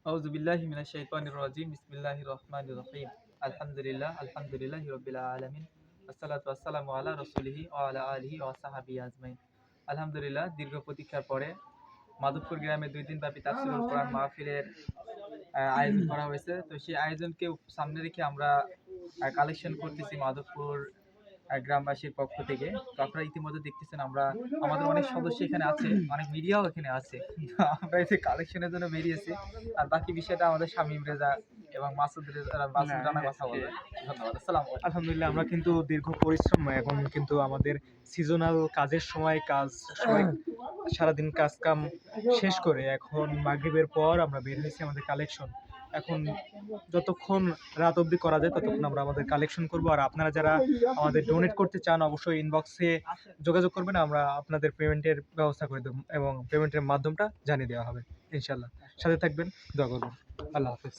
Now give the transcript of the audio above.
আউযু বিল্লাহি মিনাশ শাইতানির রাজিম। বিসমিল্লাহির রহমানির রহিম। আলহামদুলিল্লাহি রাব্বিল আলামিন। আসসালাতু ওয়াসসালামু আলা রাসূলিহি ওয়া আলা আলিহি ওয়া সাহবিহি আজমাইন। আলহামদুলিল্লাহ, দীর্ঘ প্রতীক্ষার পরে মাধবপুর গ্রামে ২ দিনব্যাপী তাফসীরুল কোরআন মাহফিলের আয়োজন করা হয়েছে। তো সেই আয়োজনকে সামনে রেখে আমরা কালেকশন করতেছি মাধবপুর গ্রামবাসীর পক্ষ থেকে। তো আপনারা ইতিমধ্যে দেখতেছেন আমাদের অনেক সদস্য এখানে আছে, অনেক মিডিয়াও এখানে আছে। তো আমরা এই যে কালেকশনের জন্য বেরিয়েছি, আর বাকি বিষয়টা আমাদের শামীম রেজা এবং মাসুদ রানা কথা বলবে। ধন্যবাদ। আসসালামু আলাইকুম। আলহামদুলিল্লাহ, আমরা কিন্তু দীর্ঘ পরিশ্রম এখন কিন্তু আমাদের সিজনাল কাজের সময় সবাই সারাদিন কাজ কাম শেষ করে এখন মাগরিবের পর আমরা বের হয়েছি আমাদের কালেকশন। এখন যতক্ষণ রাত অবধি করা যায় ততক্ষণ আমরা আমাদের কালেকশন করব। আর আপনারা যারা আমাদের ডোনেট করতে চান অবশ্যই ইনবক্সে যোগাযোগ করবেন, আমরা আপনাদের পেমেন্টের ব্যবস্থা করে দেব এবং পেমেন্টের মাধ্যমটা জানিয়ে দেওয়া হবে ইনশাল্লাহ। সাথে থাকবেন, দোয়া করবেন। আল্লাহ হাফেজ।